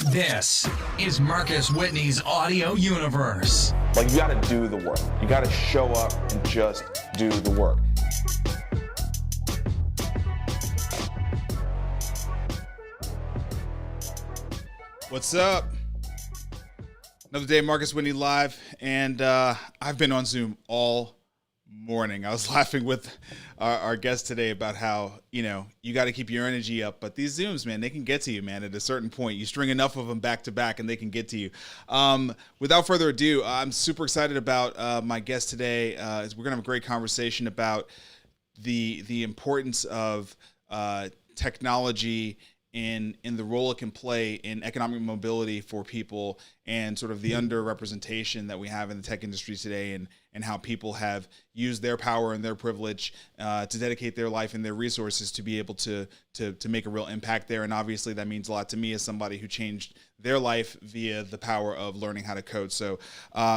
This is Marcus Whitney's audio universe. Like, you gotta do the work. You gotta show up and just do the work. What's up? Another day, Marcus Whitney live, and I've been on Zoom all morning. I was laughing with our guest today about how, you got to keep your energy up, but these Zooms, man, they can get to you, man, at a certain point. You string enough of them back to back and they can get to you. Without further ado, I'm super excited about my guest today. We're going to have a great conversation about the importance of technology in the role it can play in economic mobility for people, and sort of the underrepresentation that we have in the tech industry today, and how people have used their power and their privilege to dedicate their life and their resources to be able to make a real impact there. And obviously that means a lot to me as somebody who changed their life via the power of learning how to code. So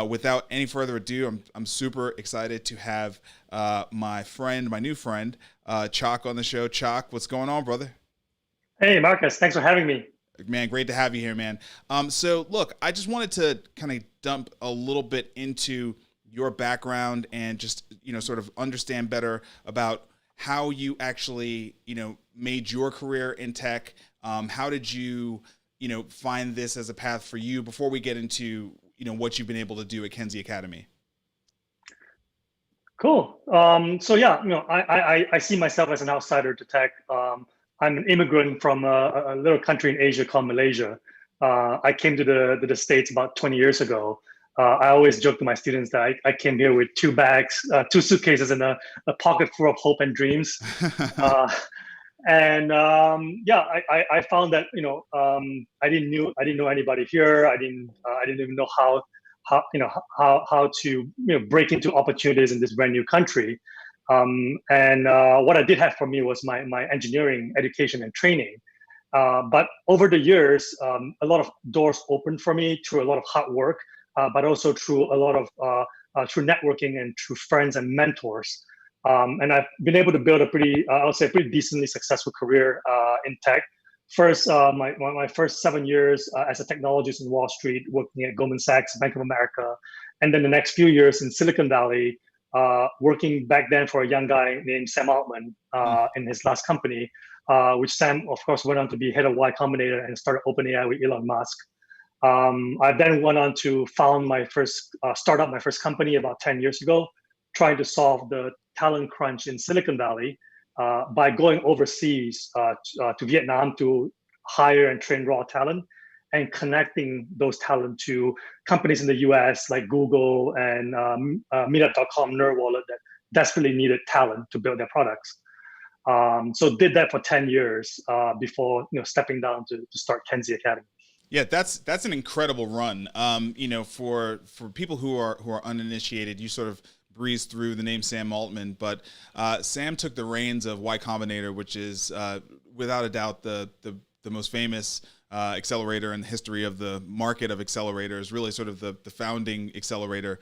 without any further ado, I'm super excited to have my new friend, Chok, on the show. Chok, what's going on, brother? Hey, Marcus, thanks for having me. Man, great to have you here, man. So look, I just wanted to kind of dump a little bit into your background and just, sort of understand better about how you actually, made your career in tech. How did you, find this as a path for you before we get into, what you've been able to do at Kenzie Academy? Cool. So yeah, I see myself as an outsider to tech. I'm an immigrant from a little country in Asia called Malaysia. I came to the States about 20 years ago. I always joke to my students that I came here with two bags, two suitcases, and a pocket full of hope and dreams. I found that I didn't know anybody here. I didn't even know how to break into opportunities in this brand new country. What I did have for me was my engineering education and training. But over the years, a lot of doors opened for me through a lot of hard work, but also through a lot of through networking and through friends and mentors. And I've been able to build a pretty decently successful career in tech. First, my first 7 years as a technologist in Wall Street, working at Goldman Sachs, Bank of America, and then the next few years in Silicon Valley, working back then for a young guy named Sam Altman in his last company, which Sam, of course, went on to be head of Y Combinator and started OpenAI with Elon Musk. I then went on to found my first startup, my first company about 10 years ago, trying to solve the talent crunch in Silicon Valley by going overseas to Vietnam to hire and train raw talent, and connecting those talent to companies in the US like Google and Meetup.com, NerdWallet, that desperately needed talent to build their products. So did that for 10 years before stepping down to start Kenzie Academy. Yeah, that's an incredible run. For people who are uninitiated, you sort of breeze through the name Sam Altman, but Sam took the reins of Y Combinator, which is without a doubt the most famous accelerator in the history of the market of accelerators, really sort of the founding accelerator,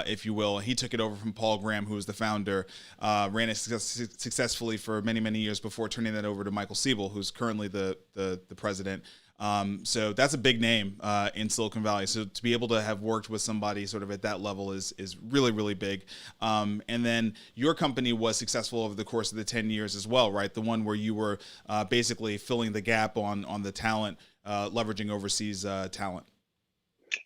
if you will. He took it over from Paul Graham, who was the founder, ran it successfully for many, many years before turning that over to Michael Siebel, who's currently the president. So that's a big name in Silicon Valley. So to be able to have worked with somebody sort of at that level is really, really big. And then your company was successful over the course of the 10 years as well, right? The one where you were basically filling the gap on the talent, leveraging overseas talent.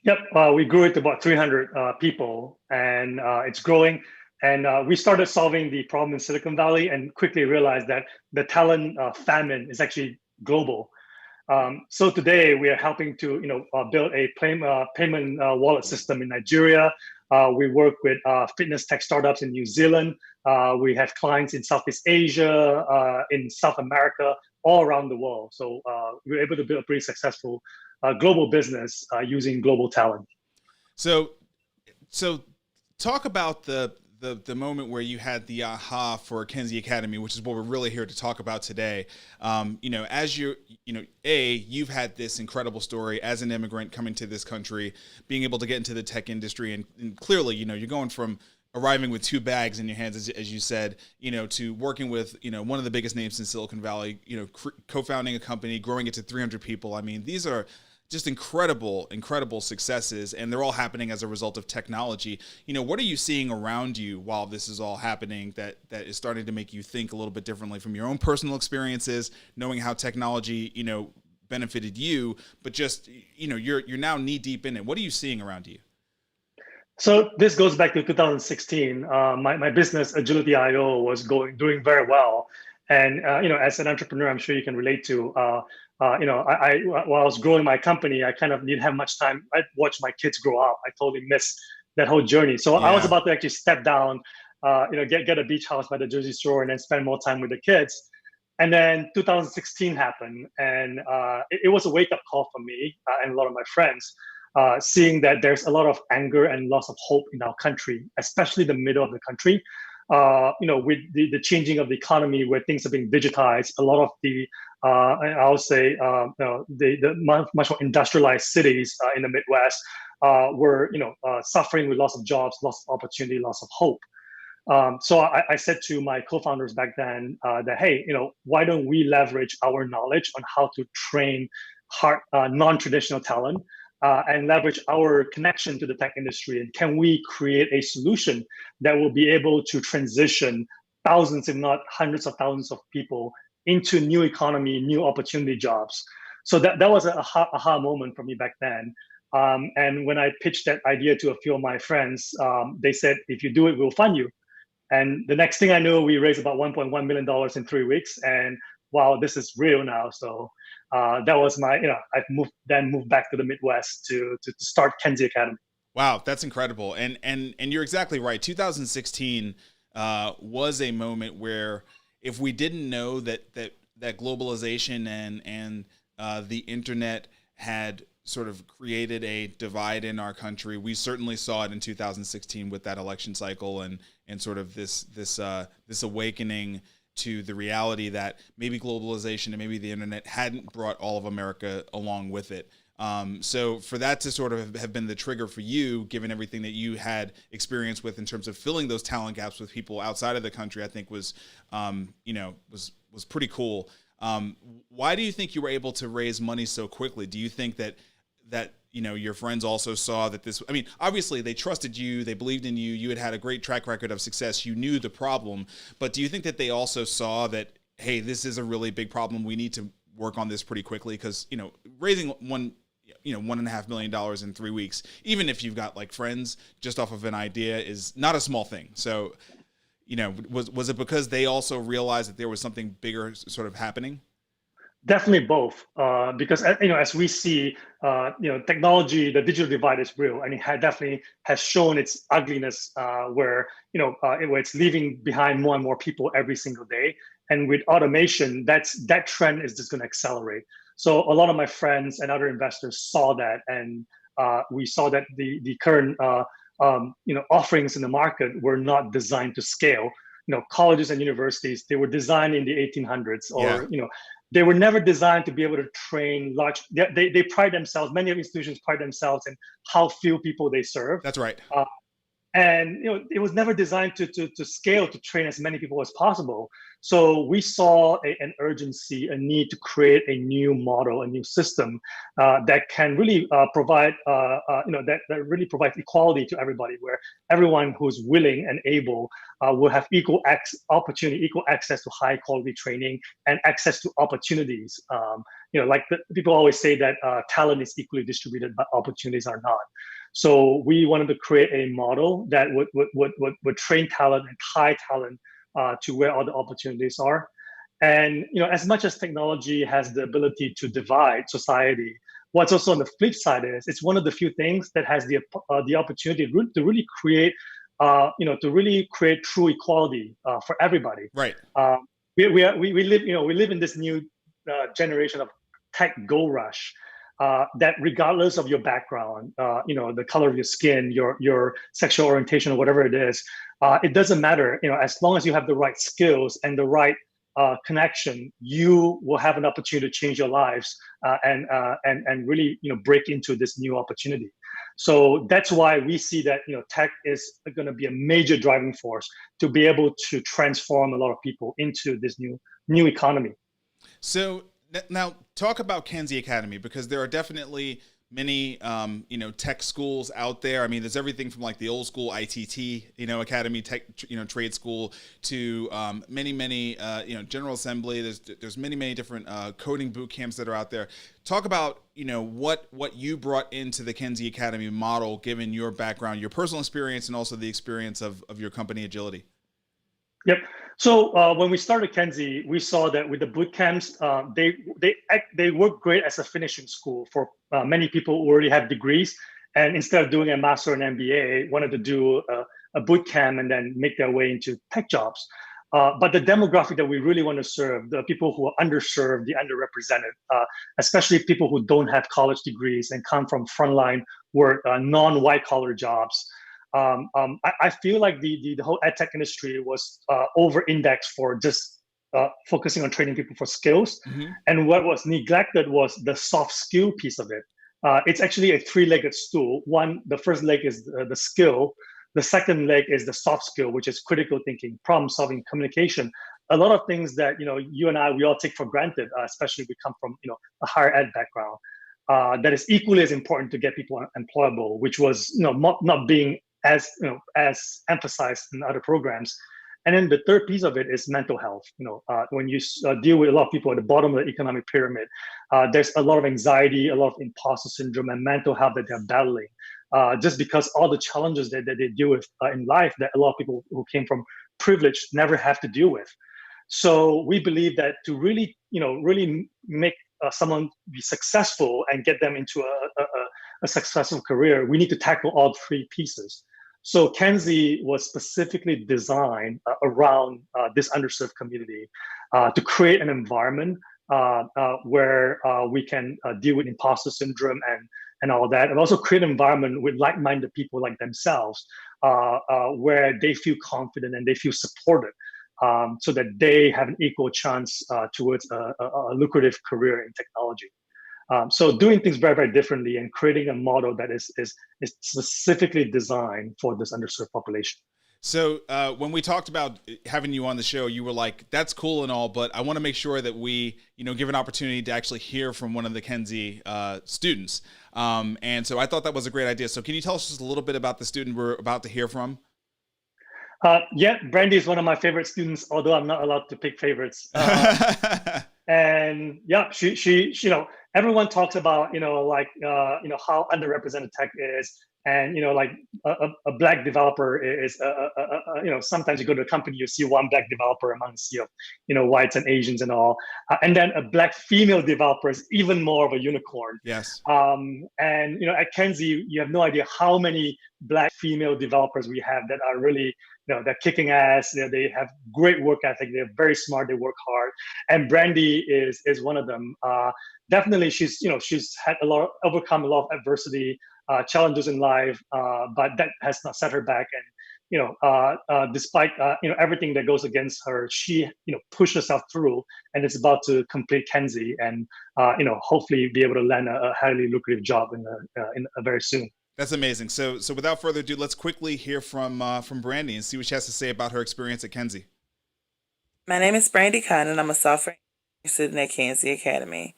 Yep, we grew it to about 300 people, and it's growing. And we started solving the problem in Silicon Valley and quickly realized that the talent famine is actually global. So today we are helping to build a payment wallet system in Nigeria. We work with fitness tech startups in New Zealand. We have clients in Southeast Asia, in South America, all around the world. So we're able to build a pretty successful global business using global talent. So talk about the moment where you had the aha for Kenzie Academy, which is what we're really here to talk about today. As you've had this incredible story as an immigrant coming to this country, being able to get into the tech industry, and clearly, you're going from arriving with two bags in your hands, as you said, to working with, one of the biggest names in Silicon Valley, co-founding a company, growing it to 300 people. I mean, these are just incredible successes, and they're all happening as a result of technology. What are you seeing around you while this is all happening that is starting to make you think a little bit differently from your own personal experiences, knowing how technology, benefited you, but just, you're now knee deep in it. What are you seeing around you? So this goes back to 2016. My business Agility.io was doing very well, and as an entrepreneur, I'm sure you can relate to. While I was growing my company, I kind of didn't have much time. I watched my kids grow up. I totally missed that whole journey. So I was about to actually step down, get a beach house by the Jersey Shore, and then spend more time with the kids. And then 2016 happened, and it was a wake up call for me and a lot of my friends. Seeing that there's a lot of anger and loss of hope in our country, especially the middle of the country. With the changing of the economy, where things are being digitized, a lot of the I'll say the much more industrialized cities in the Midwest were suffering with loss of jobs, loss of opportunity, loss of hope. So I said to my co-founders back then that, hey, why don't we leverage our knowledge on how to train non-traditional talent and leverage our connection to the tech industry? And can we create a solution that will be able to transition thousands, if not hundreds of thousands of people into new economy, new opportunity jobs? So that was an aha moment for me back then. And when I pitched that idea to a few of my friends, they said, if you do it, we'll fund you. And the next thing I knew, we raised about $1.1 million in 3 weeks. And wow, this is real now. So that was my, I've moved back to the Midwest to start Kenzie Academy. Wow, that's incredible. And you're exactly right. 2016 was a moment where if we didn't know that globalization and the internet had sort of created a divide in our country, we certainly saw it in 2016 with that election cycle and sort of this awakening to the reality that maybe globalization and maybe the internet hadn't brought all of America along with it. So for that to sort of have been the trigger for you, given everything that you had experience with in terms of filling those talent gaps with people outside of the country, I think was pretty cool. Why do you think you were able to raise money so quickly? Do you think that your friends also saw that this, obviously they trusted you, they believed in you, you had a great track record of success, you knew the problem, but do you think that they also saw that, hey, this is a really big problem, we need to work on this pretty quickly? Because, raising $1.5 million in 3 weeks, even if you've got like friends just off of an idea, is not a small thing. So, was it because they also realized that there was something bigger sort of happening? Definitely both, because as we see, technology, the digital divide is real, and it definitely has shown its ugliness, where it's leaving behind more and more people every single day. And with automation, that trend is just going to accelerate. So a lot of my friends and other investors saw that, and we saw that the current offerings in the market were not designed to scale. Colleges and universities, they were designed in the 1800s, or they were never designed to be able to train large. They pride themselves. Many of institutions pride themselves in how few people they serve. That's right. And it was never designed to scale to train as many people as possible. So we saw an urgency, a need to create a new model, a new system that can really provide, that really provides equality to everybody, where everyone who's willing and able will have equal opportunity, equal access to high quality training and access to opportunities. People always say that talent is equally distributed, but opportunities are not. So we wanted to create a model that would train talent and tie talent to where all the opportunities are. And as much as technology has the ability to divide society, what's also on the flip side is it's one of the few things that has the opportunity to really create true equality for everybody. Right. We live in this new generation of tech gold rush. That regardless of your background, the color of your skin, your sexual orientation, or whatever it is, it doesn't matter. As long as you have the right skills and the right connection, you will have an opportunity to change your lives and really break into this new opportunity. So that's why we see that tech is going to be a major driving force to be able to transform a lot of people into this new economy. So Now, talk about Kenzie Academy, because there are definitely many, tech schools out there. I mean, there's everything from like the old school ITT, academy, tech, trade school, to many, General Assembly. There's many different coding boot camps that are out there. Talk about, what you brought into the Kenzie Academy model, given your background, your personal experience, and also the experience of your company, Agility. Yep. So when we started Kenzie, we saw that with the boot camps, they work great as a finishing school for many people who already have degrees, and instead of doing a master and MBA, wanted to do a boot camp and then make their way into tech jobs. But the demographic that we really want to serve, the people who are underserved, the underrepresented, especially people who don't have college degrees and come from frontline work, non-white collar jobs. I feel like the whole ed tech industry was over-indexed for just focusing on training people for skills. Mm-hmm. And what was neglected was the soft skill piece of it. It's actually a three-legged stool. The first leg is the skill. The second leg is the soft skill, which is critical thinking, problem solving, communication. A lot of things that you and I, we all take for granted, especially if we come from a higher ed background. That is equally as important to get people employable, which was not being as emphasized in other programs. And then the third piece of it is mental health. When you deal with a lot of people at the bottom of the economic pyramid, there's a lot of anxiety, a lot of imposter syndrome, and mental health that they're battling, just because all the challenges that they deal with in life that a lot of people who came from privilege never have to deal with. So we believe that to really make someone be successful and get them into a successful career, we need to tackle all three pieces. So Kenzie was specifically designed around this underserved community to create an environment where we can deal with imposter syndrome and all that, and also create an environment with like-minded people like themselves, where they feel confident and they feel supported, so that they have an equal chance towards a lucrative career in technology. So doing things very, very differently and creating a model that is specifically designed for this underserved population. So when we talked about having you on the show, you were like, that's cool and all, but I want to make sure that we, give an opportunity to actually hear from one of the Kenzie students. And so I thought that was a great idea. So can you tell us just a little bit about the student we're about to hear from? Yeah, Brandy is one of my favorite students, although I'm not allowed to pick favorites. And yeah, she everyone talks about how underrepresented tech is, and like a black developer is sometimes you go to a company, you see one black developer among a sea of whites and Asians and all, and then a black female developer is even more of a unicorn. Yes. And at Kenzie, you have no idea how many black female developers we have that are really they're kicking ass. They have great work ethic. They're very smart. They work hard. And Brandy is one of them. Definitely, she's had overcome a lot of adversity, challenges in life, but that has not set her back. And despite everything that goes against her, she pushed herself through, and is about to complete Kenzie, and hopefully be able to land a highly lucrative job in very soon. That's amazing. So without further ado, let's quickly hear from Brandy and see what she has to say about her experience at Kenzie. My name is Brandy Khan, and I'm a software student at Kenzie Academy.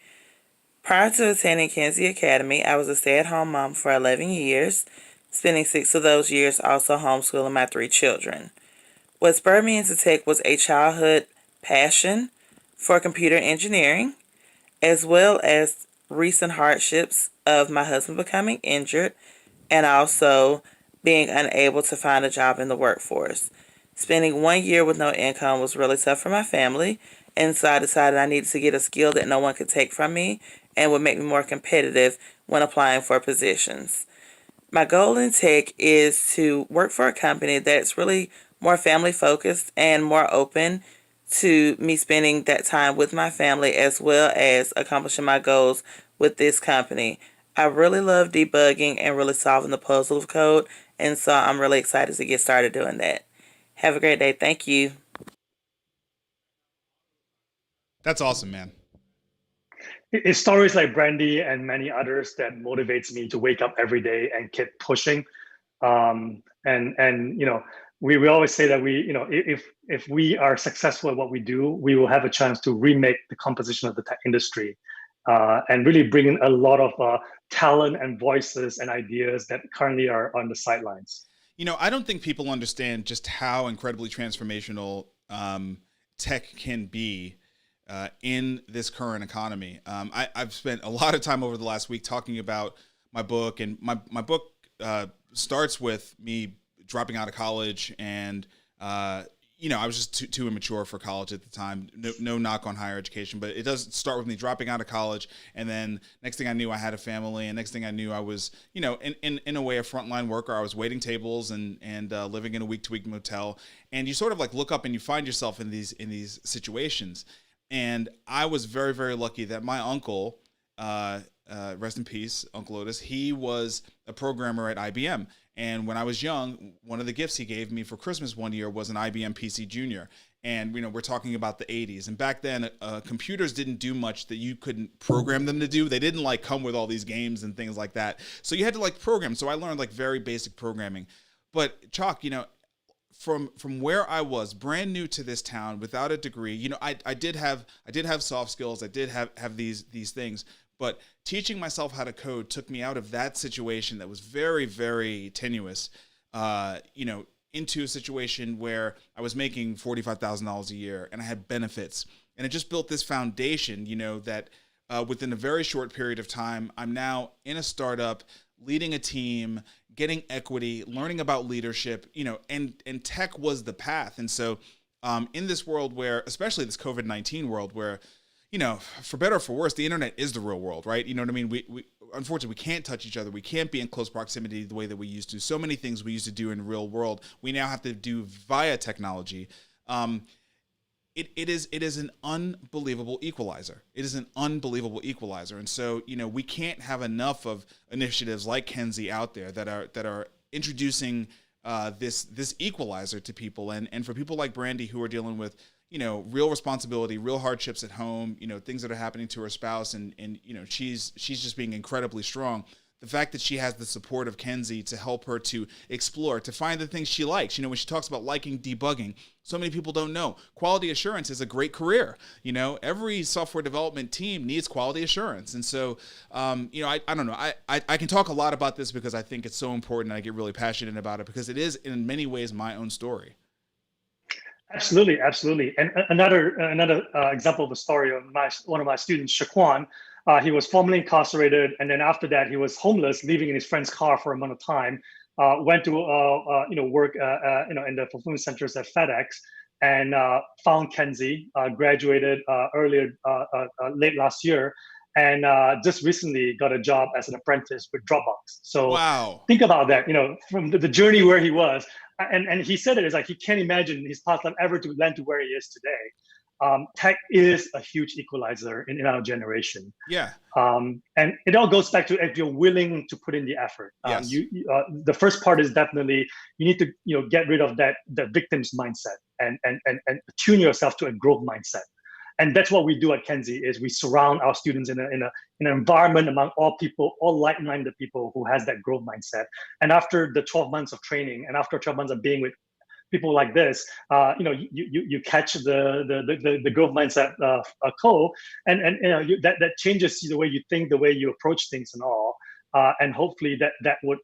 Prior to attending Kenzie Academy, I was a stay-at-home mom for 11 years, spending 6 of those years also homeschooling my 3 children. What spurred me into tech was a childhood passion for computer engineering, as well as recent hardships of my husband becoming injured and also being unable to find a job in the workforce. Spending 1 year with no income was really tough for my family, and so I decided I needed to get a skill that no one could take from me and would make me more competitive when applying for positions. My goal in tech is to work for a company that's really more family focused and more open to me spending that time with my family, as well as accomplishing my goals with this company. I really love debugging and really solving the puzzle of code, and so I'm really excited to get started doing that. Have a great day. Thank you. That's awesome, man. It's stories like Brandy and many others that motivates me to wake up every day and keep pushing. And we always say that if we are successful at what we do, we will have a chance to remake the composition of the tech industry, and really bring in a lot of talent and voices and ideas that currently are on the sidelines. I don't think people understand just how incredibly transformational tech can be in this current economy. I've spent a lot of time over the last week talking about my book, and my book starts with me dropping out of college, and I was just too immature for college at the time. No knock on higher education, but it does start with me dropping out of college, and then next thing I knew, I had a family, and next thing I knew, I was, in a way, a frontline worker. I was waiting tables and living in a week-to-week motel, and you sort of like look up and you find yourself in these situations. And I was very, very lucky that my uncle, rest in peace, Uncle Otis, he was a programmer at IBM. And when I was young, one of the gifts he gave me for Christmas one year was an IBM PC Junior. And, we're talking about the 80s. And back then, computers didn't do much that you couldn't program them to do. They didn't come with all these games and things like that. So you had to program. So I learned very basic programming. But Chok, from where I was, brand new to this town, without a degree, I did have soft skills. I did have these things. But teaching myself how to code took me out of that situation that was very, very tenuous, into a situation where I was making $45,000 a year and I had benefits. And it just built this foundation, that within a very short period of time, I'm now in a startup, leading a team, getting equity, learning about leadership, and tech was the path. And so in this world where, especially this COVID-19 world where, for better or for worse, the internet is the real world, right? You know what I mean? We unfortunately, we can't touch each other. We can't be in close proximity the way that we used to. So many things we used to do in the real world, we now have to do via technology. It is an unbelievable equalizer. It is an unbelievable equalizer. And so, we can't have enough of initiatives like Kenzie out there that are introducing this equalizer to people. And for people like Brandy who are dealing with real responsibility, real hardships at home, things that are happening to her spouse, and she's just being incredibly strong. The fact that she has the support of Kenzie to help her to explore, to find the things she likes. When she talks about liking debugging, so many people don't know. Quality assurance is a great career. Every software development team needs quality assurance. And so, I don't know. I can talk a lot about this because I think it's so important, and I get really passionate about it because it is in many ways my own story. Absolutely, absolutely. And another example of a story of one of my students, Shaquan. He was formerly incarcerated, and then after that, he was homeless, living in his friend's car for a month of time. Went to work in the fulfillment centers at FedEx, and found Kenzie. Graduated late last year, and just recently got a job as an apprentice with Dropbox. So wow. Think about that. From the journey where he was. And he said it's like he can't imagine his past life ever to land to where he is today. Tech is a huge equalizer in our generation. Yeah. And it all goes back to if you're willing to put in the effort. Yes. The first part is definitely you need to get rid of the victim's mindset and tune yourself to a growth mindset. And that's what we do at Kenzie is we surround our students in an environment among all people, all like-minded people who has that growth mindset. And after the 12 months of training and after 12 months of being with people like this, you catch the growth mindset code, and that changes the way you think, the way you approach things and all. And hopefully that would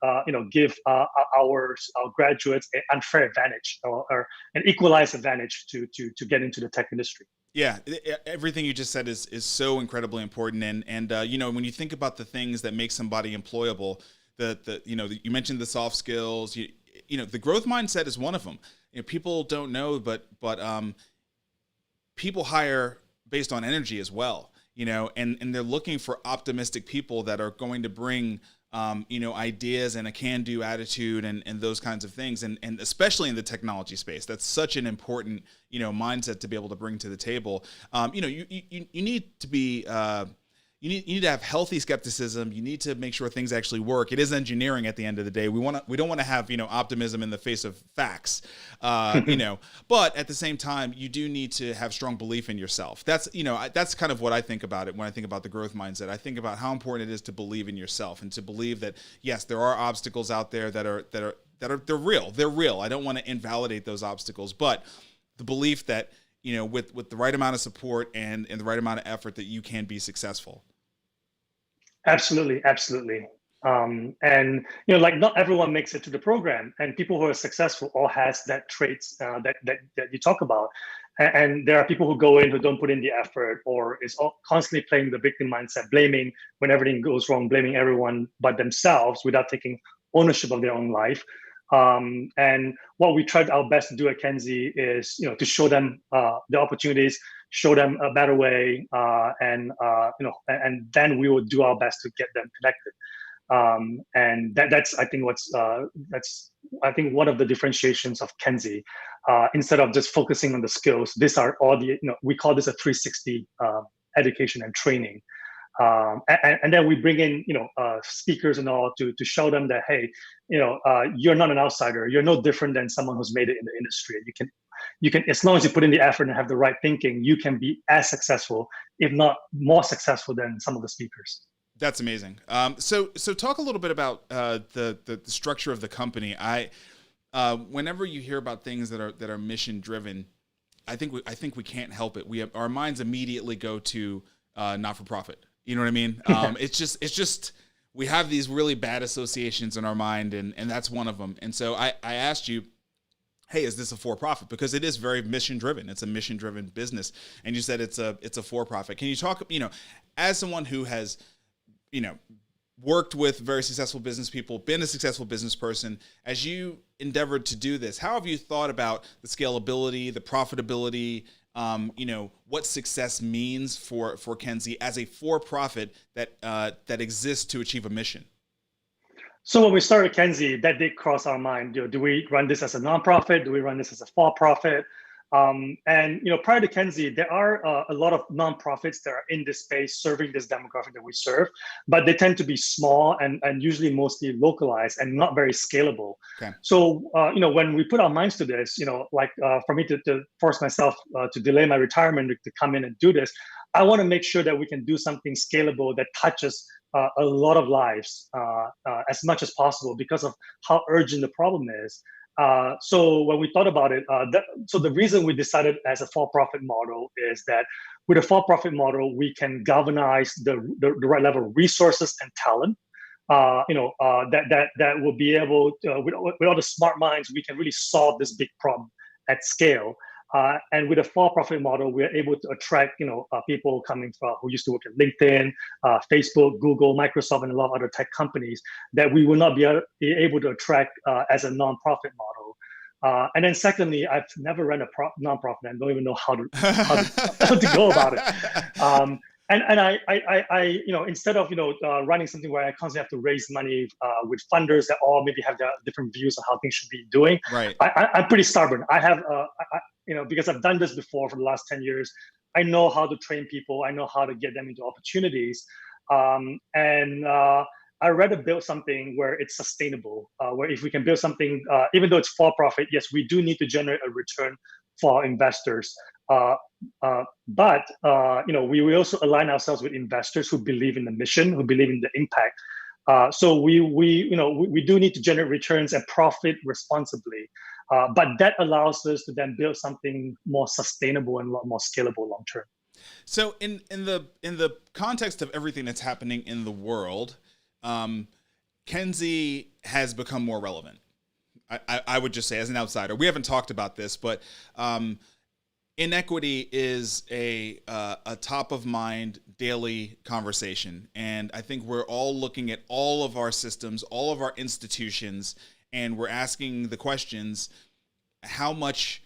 give our graduates an unfair advantage or an equalized advantage to get into the tech industry. Yeah, everything you just said is so incredibly important, and when you think about the things that make somebody employable, you mentioned the soft skills, the growth mindset is one of them. People don't know, but people hire based on energy as well, and they're looking for optimistic people that are going to bring ideas and a can-do attitude and those kinds of things. And especially in the technology space, that's such an important, mindset to be able to bring to the table. You need to be, you need to have healthy skepticism. You need to make sure things actually work. It is engineering at the end of the day. We don't want to have, optimism in the face of facts, but at the same time, you do need to have strong belief in yourself. That's, that's kind of what I think about it when I think about the growth mindset. I think about how important it is to believe in yourself and to believe that, yes, there are obstacles out there that they're real. They're real. I don't want to invalidate those obstacles, but the belief that, with the right amount of support and the right amount of effort, that you can be successful. Absolutely, absolutely. And like not everyone makes it to the program, and people who are successful all has that traits that you talk about. And there are people who go in who don't put in the effort, or is constantly playing the victim mindset, blaming when everything goes wrong, blaming everyone but themselves without taking ownership of their own life. And what we tried our best to do at Kenzie is, to show them the opportunities, show them a better way, and then we will do our best to get them connected. And that's I think one of the differentiations of Kenzie. Instead of just focusing on the skills, these are all the we call this a 360 education and training. And then we bring in speakers and all to show them that, hey, you're not an outsider. You're no different than someone who's made it in the industry. You can, as long as you put in the effort and have the right thinking, you can be as successful, if not more successful, than some of the speakers. That's amazing. So talk a little bit about the structure of the company. Whenever you hear about things that are mission driven, I think we can't help it. Our minds immediately go to not for profit. You know what I mean? It's just we have these really bad associations in our mind, and that's one of them. And so I asked you, hey, is this a for-profit? Because it is very mission-driven. It's a mission-driven business. And you said it's a for-profit. Can you talk, as someone who has, worked with very successful business people, been a successful business person, as you endeavored to do this, how have you thought about the scalability, the profitability, what success means for Kenzie as a for-profit that exists to achieve a mission? So when we started Kenzie, that did cross our mind. Do we run this as a nonprofit? Do we run this as a for-profit? And prior to Kenzie, there are a lot of nonprofits that are in this space serving this demographic that we serve, but they tend to be small and usually mostly localized and not very scalable. Okay. So when we put our minds to this, for me to force myself to delay my retirement to come in and do this, I want to make sure that we can do something scalable that touches a lot of lives as much as possible because of how urgent the problem is. So when we thought about it, so the reason we decided as a for-profit model is that with a for-profit model, we can galvanize the right level of resources and talent. That will be able to, with all the smart minds, we can really solve this big problem at scale. And with a for-profit model, we're able to attract, people coming from who used to work at LinkedIn, Facebook, Google, Microsoft, and a lot of other tech companies that we will not be able to attract as a nonprofit model. And then secondly, I've never run a nonprofit and don't even know how to go about it. And I instead of running something where I constantly have to raise money with funders that all maybe have their different views on how things should be doing, right? I'm pretty stubborn. I have because I've done this before for the last 10 years. I know how to train people. I know how to get them into opportunities, and I'd rather build something where it's sustainable. Where if we can build something, even though it's for profit, yes, we do need to generate a return for our investors. But we will also align ourselves with investors who believe in the mission, who believe in the impact. So we do need to generate returns and profit responsibly. But that allows us to then build something more sustainable and a lot more scalable long term. So in the context of everything that's happening in the world, Kenzie has become more relevant. I would just say, as an outsider, we haven't talked about this, but inequity is a top of mind daily conversation. And I think we're all looking at all of our systems, all of our institutions, and we're asking the questions, how much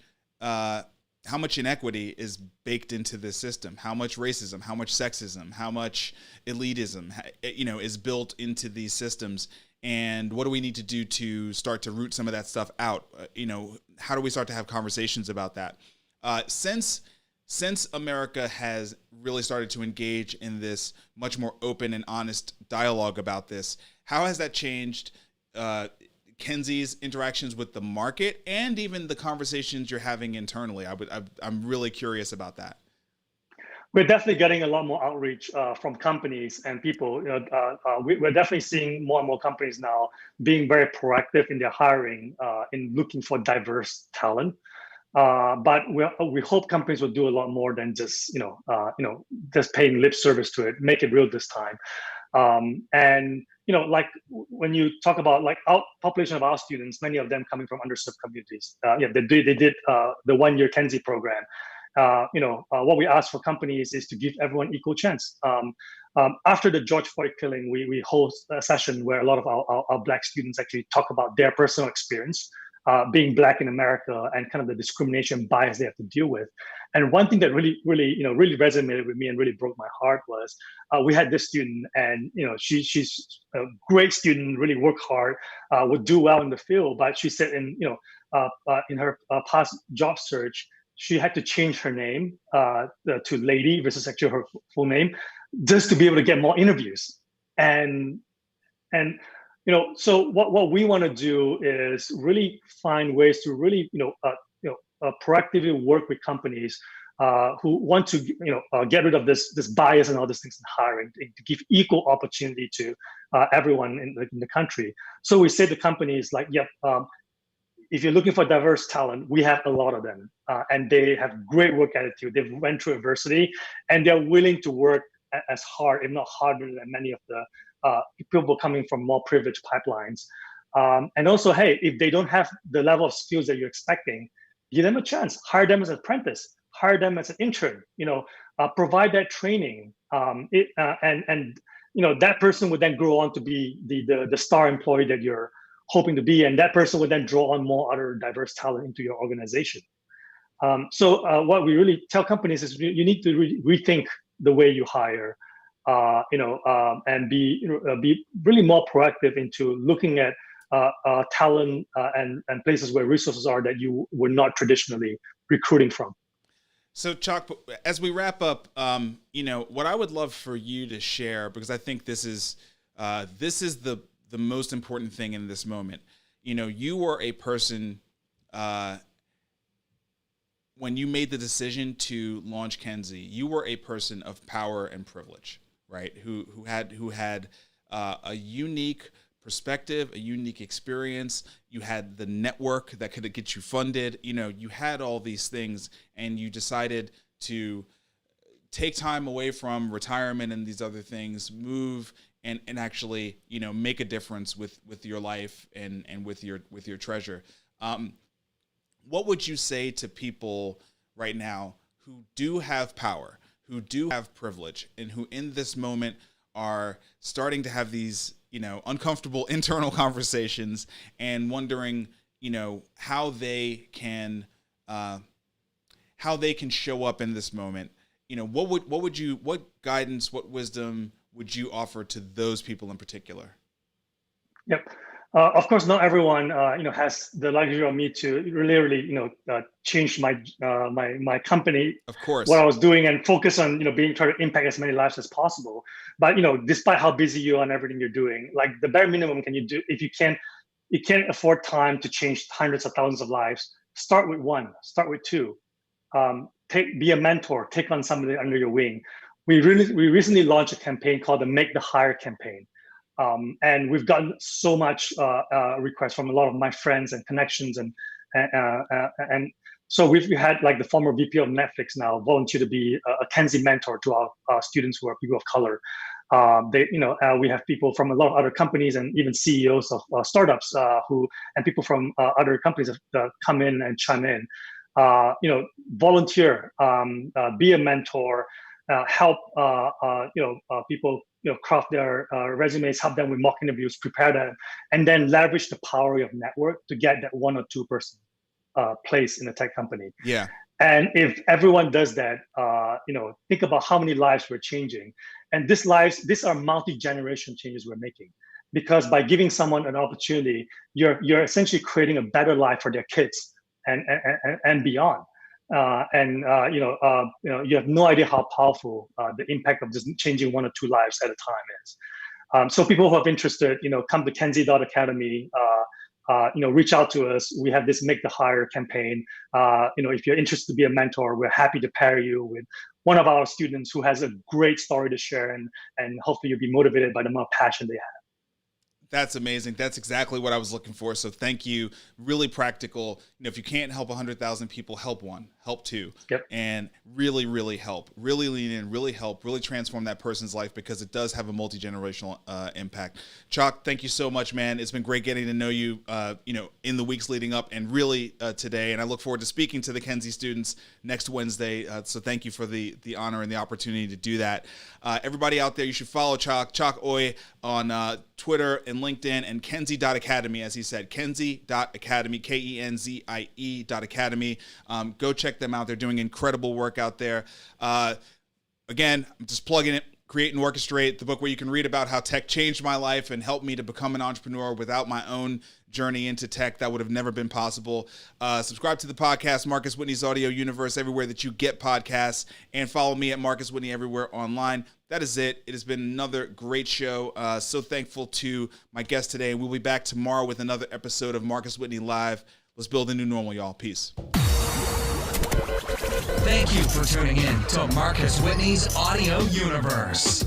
inequity is baked into this system? How much racism, how much sexism, how much elitism, is built into these systems? And what do we need to do to start to root some of that stuff out? How do we start to have conversations about that? Since America has really started to engage in this much more open and honest dialogue about this, how has that changed Kenzie's interactions with the market and even the conversations you're having internally? I'm really curious about that. we're definitely getting a lot more outreach from companies and people. We're definitely seeing more and more companies now being very proactive in their hiring, in looking for diverse talent. But we hope companies will do a lot more than just just paying lip service to it. Make it real this time. And like when you talk about like our population of our students, many of them coming from underserved communities. They did the 1-year Kenzie program. What we ask for companies is to give everyone equal chance. After the George Floyd killing, we host a session where a lot of our Black students actually talk about their personal experience being Black in America and kind of the discrimination bias they have to deal with. And one thing that really resonated with me and really broke my heart was we had this student, and she's a great student, really work hard, would do well in the field, but she said in her past job search, she had to change her name to Lady versus actually her full name, just to be able to get more interviews. And so what we want to do is really find ways to really proactively work with companies who want to get rid of this bias and all these things in hiring, to give equal opportunity to everyone in the country. So we say to companies like, if you're looking for diverse talent, we have a lot of them, and they have great work attitude. They've went through adversity, and they're willing to work as hard, if not harder, than many of the people coming from more privileged pipelines. And also, hey, if they don't have the level of skills that you're expecting, give them a chance. Hire them as an apprentice. Hire them as an intern. Provide that training, and that person would then grow on to be the star employee that you're hoping to be, and that person would then draw on more other diverse talent into your organization. So what we really tell companies is you need to rethink the way you hire, and be really more proactive into looking at talent and places where resources are that you were not traditionally recruiting from. So Chok, as we wrap up, what I would love for you to share, because I think this is the most important thing in this moment. You were a person, when you made the decision to launch Kenzie, you were a person of power and privilege, right? Who had a unique perspective, a unique experience. You had the network that could get you funded. You had all these things, and you decided to take time away from retirement and these other things, move and actually, make a difference with your life and with your treasure. What would you say to people right now who do have power, who do have privilege, and who in this moment are starting to have these, uncomfortable internal conversations and wondering, how they can show up in this moment? What guidance, what wisdom would you offer to those people in particular? Yep. Of course, not everyone, has the luxury of me to really, change my company, of course, what I was doing, and focus on, trying to impact as many lives as possible. But despite how busy you are and everything you're doing, like the bare minimum can you do if you can't afford time to change hundreds of thousands of lives. Start with one. Start with two. Be a mentor. Take on somebody under your wing. We recently launched a campaign called the Make the Hire campaign. And we've gotten so much requests from a lot of my friends and connections, and so we had like the former VP of Netflix now volunteer to be a Kenzie mentor to our students who are people of color. We have people from a lot of other companies and even CEOs of startups and people from other companies that come in and chime in. Volunteer, be a mentor, help people craft their resumes, help them with mock interviews, prepare them, and then leverage the power of network to get that 1 or 2 person place in a tech company. Yeah. And if everyone does that, think about how many lives we're changing. And these are multi-generation changes we're making. Because by giving someone an opportunity, you're essentially creating a better life for their kids and beyond. You have no idea how powerful the impact of just changing 1 or 2 lives at a time is. So people who are interested, come to Kenzie.Academy, reach out to us. We have this Make the Hire campaign. If you're interested to be a mentor, we're happy to pair you one of our students who has a great story to share, and hopefully you'll be motivated by the amount of passion they have. That's amazing. That's exactly what I was looking for. So thank you. Really practical. If you can't help 100,000 people, help one, help two, and really, really help. Really lean in, really help, really transform that person's life, because it does have a multi-generational impact. Chok, thank you so much, man. It's been great getting to know you, in the weeks leading up, and really today. And I look forward to speaking to the Kenzie students next Wednesday. So thank you for the honor and the opportunity to do that. Everybody out there, you should follow Chok Ooi on Twitter and LinkedIn, and Kenzie.Academy, as he said, Kenzie.Academy, KENZIE.Academy. Go check them out. They're doing incredible work out there. Again, I'm just plugging it. Create and Orchestrate, the book where you can read about how tech changed my life and helped me to become an entrepreneur without my own journey into tech. That would have never been possible. Subscribe to the podcast, Marcus Whitney's Audio Universe, everywhere that you get podcasts, and follow me at Marcus Whitney everywhere online. That is it. It has been another great show. So thankful to my guest today. We'll be back tomorrow with another episode of Marcus Whitney Live. Let's build a new normal, y'all. Peace. Thank you for tuning in to Marcus Whitney's Audio Universe.